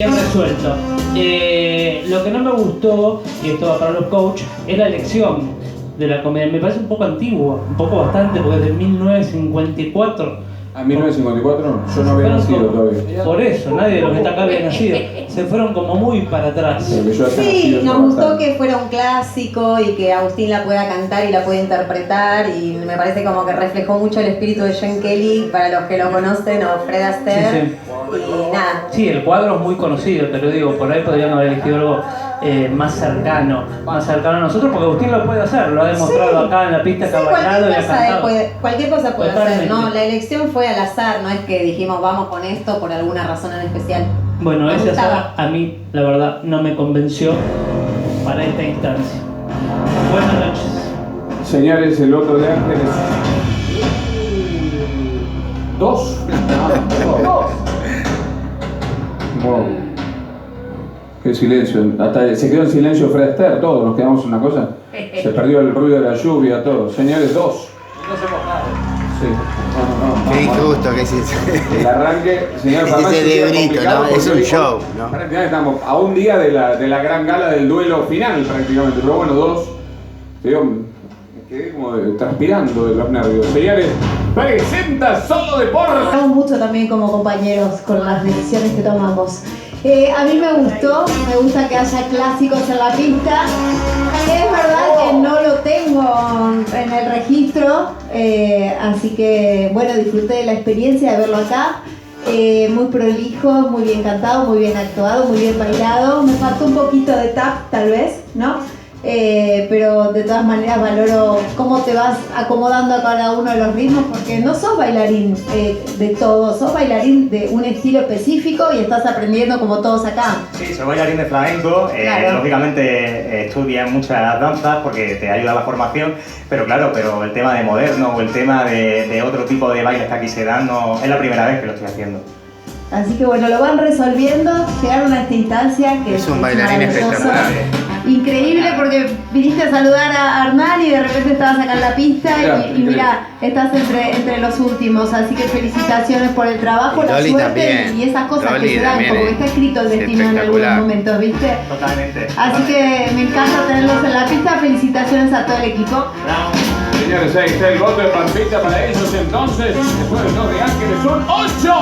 Bien resuelto. Lo que no me gustó, y esto va para los coaches, es la elección de la comedia. Me parece un poco antiguo, un poco bastante, porque es de 1954. ¿A 1954? Yo no había nacido todavía. Por eso, nadie de los que está acá había nacido. Se fueron como muy para atrás. Sí, nos gustó que fuera un clásico y que Agustín la pueda cantar y la pueda interpretar, y me parece como que reflejó mucho el espíritu de Gene Kelly, para los que lo conocen, o Fred Astaire. Sí, sí. Y nada. Sí, el cuadro es muy conocido, te lo digo, por ahí podrían haber elegido algo más cercano a nosotros, porque Agustín lo puede hacer, lo ha demostrado acá en la pista que ha bailado y ha cantado. Cualquier cosa puede Totalmente. hacer, ¿no? La elección fue al azar, no es que dijimos vamos con esto por alguna razón en especial. Bueno, Me ese gustaba. azar a mí, la verdad, no me convenció para esta instancia. Buenas noches. Señores, el otro de Ángeles. ¿Dos? Dos. Wow. Qué silencio. Hasta se quedó en silencio Fred Astaire, todos nos quedamos en una cosa. Se perdió el ruido de la lluvia, todo. Señores, dos. No se mojaron. Sí. No, Qué vamos. injusto que es El arranque, señor Farmacia, ese es librito, complicado ¿no? Es porque un hoy show, ¿no? prácticamente estamos a un día de la gran gala del duelo final, prácticamente. Pero bueno, dos. Digo, me quedé como transpirando de los nervios. Señores, presenta Solo Deportes. Estamos mucho también como compañeros con las decisiones que tomamos. A mí me gusta que haya clásicos en la pista. Es verdad que no lo tengo en el registro, así que bueno, disfruté de la experiencia de verlo acá. Muy prolijo, muy bien cantado, muy bien actuado, muy bien bailado. Me faltó un poquito de tap tal vez, ¿no? Pero de todas maneras valoro cómo te vas acomodando a cada uno de los ritmos, porque no sos bailarín de todo, sos bailarín de un estilo específico y estás aprendiendo como todos acá. Sí, soy bailarín de flamenco, Claro. lógicamente estudia muchas danzas porque te ayuda la formación, pero claro, pero el tema de moderno o el tema de otro tipo de bailes que aquí se dan, no, es la primera vez que lo estoy haciendo. Así que bueno, lo van resolviendo, llegaron a esta instancia que Es un bailarín maravilloso. espectacular. Increíble, porque viniste a saludar a Hernán y de repente estabas acá en la pista y mira, estás entre los últimos, así que felicitaciones por el trabajo, Y la Loli suerte también. y esas cosas Loli que se dan, también como que es está escrito el destino en algunos espectacular. momentos, ¿viste? Totalmente. Así que me encanta tenerlos en la pista, felicitaciones a todo el equipo. Señores, ahí está el voto de Pampita para ellos entonces. Después del 2 de Ángeles son 8.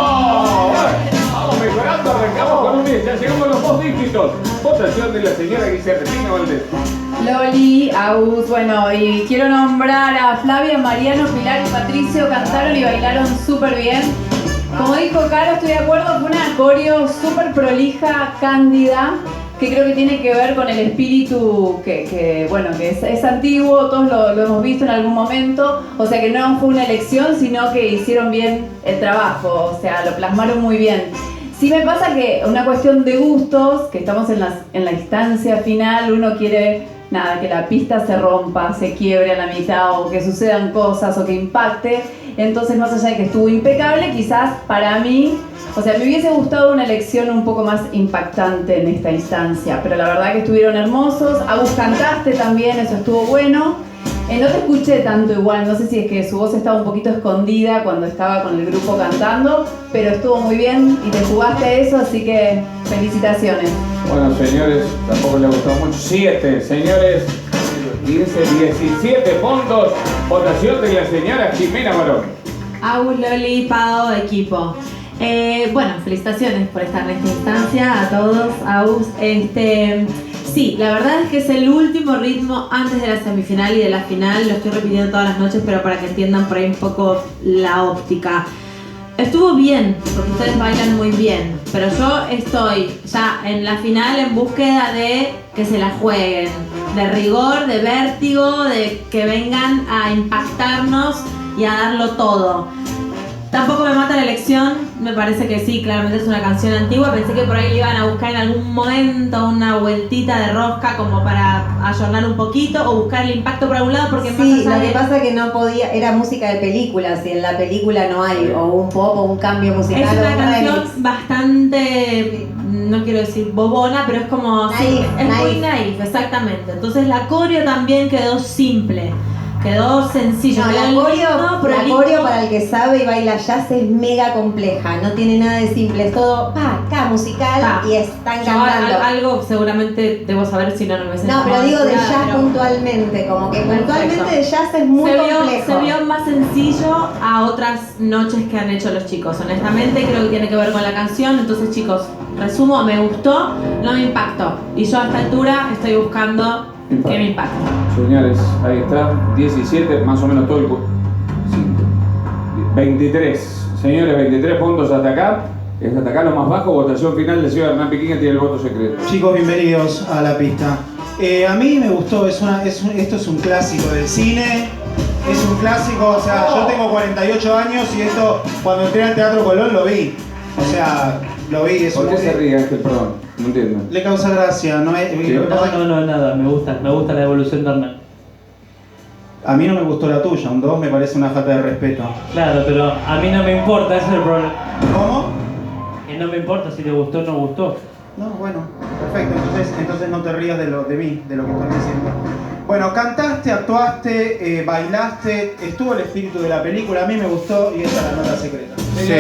Vamos mejorando, arrancamos con un 10. Ya llegamos a los 2 dígitos. Votación de la señora Guillermina Valdés. Loli, Agus, bueno, y quiero nombrar a Flavia, Mariano, Pilar y Patricio, cantaron y bailaron súper bien. Como dijo Caro, estoy de acuerdo, fue una coreo súper prolija, cándida, que creo que tiene que ver con el espíritu que es antiguo, todos lo hemos visto en algún momento, o sea que no fue una elección, sino que hicieron bien el trabajo, o sea, lo plasmaron muy bien. Sí me pasa que una cuestión de gustos, que estamos en la instancia final, uno quiere nada, que la pista se rompa, se quiebre a la mitad o que sucedan cosas o que impacte. Entonces, más allá de que estuvo impecable, quizás para mí, o sea, me hubiese gustado una elección un poco más impactante en esta instancia, pero la verdad que estuvieron hermosos. Agus, cantaste también, eso estuvo bueno. No te escuché tanto igual, no sé si es que su voz estaba un poquito escondida cuando estaba con el grupo cantando, pero estuvo muy bien y te jugaste eso, así que felicitaciones. Bueno, señores, tampoco le gustó mucho. 7, señores. Y dice 17 puntos. Votación de la señora Jimena Morón. Agus, Loli, Pau, equipo. Bueno, felicitaciones por estar en esta instancia a todos. Agus, sí, la verdad es que es el último ritmo antes de la semifinal y de la final. Lo estoy repitiendo todas las noches, pero para que entiendan por ahí un poco la óptica. Estuvo bien, porque ustedes bailan muy bien, pero yo estoy ya en la final en búsqueda de que se la jueguen, de rigor, de vértigo, de que vengan a impactarnos y a darlo todo. Tampoco me mata la elección, me parece que sí, claramente es una canción antigua, pensé que por ahí le iban a buscar en algún momento una vueltita de rosca como para ayornar un poquito o buscar el impacto por algún lado, porque Sí, más allá lo que de... pasa es que no podía, era música de película, si en la película no hay o un pop o un cambio musical Es o una un canción remix. bastante, no quiero decir bobona, pero es como, sí, Naif, es muy naif. naif, exactamente. Entonces la coreo también quedó simple, Quedó sencillo. No, quedó la lindo, coreo, prolijo. para el que sabe y baila jazz es mega compleja, no tiene nada de simple, es todo musical y están Yo cantando. algo seguramente debo saber si no me hubiese No, pero llamado digo de apurada, jazz pero puntualmente, como que Perfecto. puntualmente de jazz es muy complejo. se vio más sencillo a otras noches que han hecho los chicos. Honestamente creo que tiene que ver con la canción. Entonces chicos, resumo, me gustó, no me impactó. Y yo a esta altura estoy buscando que me impacte. Señores, ahí está, 17, más o menos todo el... 23, señores, 23 puntos hasta acá. Es hasta acá lo más bajo, votación final de Ciudad Hernán Piquín, que tiene el voto secreto. Chicos, bienvenidos a la pista. A mí me gustó, esto es un clásico del cine, es un clásico, o sea, yo tengo 48 años y esto, cuando entré al Teatro Colón lo vi, o sea, lo vi. Es ¿Por qué se ríe Ángel? Perdón, no entiendo. Le causa gracia, ¿no? No, nada, me gusta la evolución de Hernán. A mí no me gustó la tuya, un 2 me parece una falta de respeto. Claro, pero a mí no me importa, ese es el problema. ¿Cómo? Que no me importa si te gustó o no gustó. No, bueno, perfecto, entonces no te rías de mí, de lo que estoy diciendo. Bueno, cantaste, actuaste, bailaste, estuvo el espíritu de la película, a mí me gustó y esta es la nota secreta. Sí,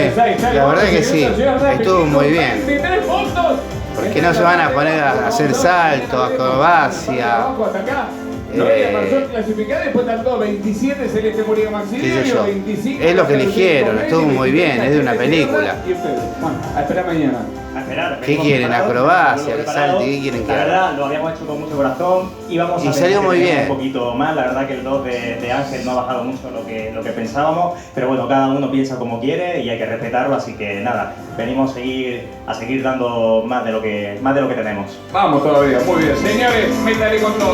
la verdad que sí, estuvo muy bien. 23 puntos. Porque no se van a poner a hacer saltos, acrobacia. Abajo hasta acá. No había persona clasificada, después están todos 27 Celeste Murillo qué sé Maximiliano, yo. 25. Es lo que eligieron, estuvo muy bien, es de una película. Bueno, a esperar mañana. A esperar, ¿Qué venimos quieren? preparados, ¿Acrobacia? venimos ¿Que preparados. salte? ¿Qué quieren que La haga? verdad, lo habíamos hecho con mucho corazón y vamos Y a salió muy bien. un poquito más. La verdad que el 2 de Ángel no ha bajado mucho lo que pensábamos, pero bueno, cada uno piensa como quiere y hay que respetarlo, así que nada, venimos a seguir dando más de lo que tenemos. Vamos todavía, muy bien. Señores, métale con todo.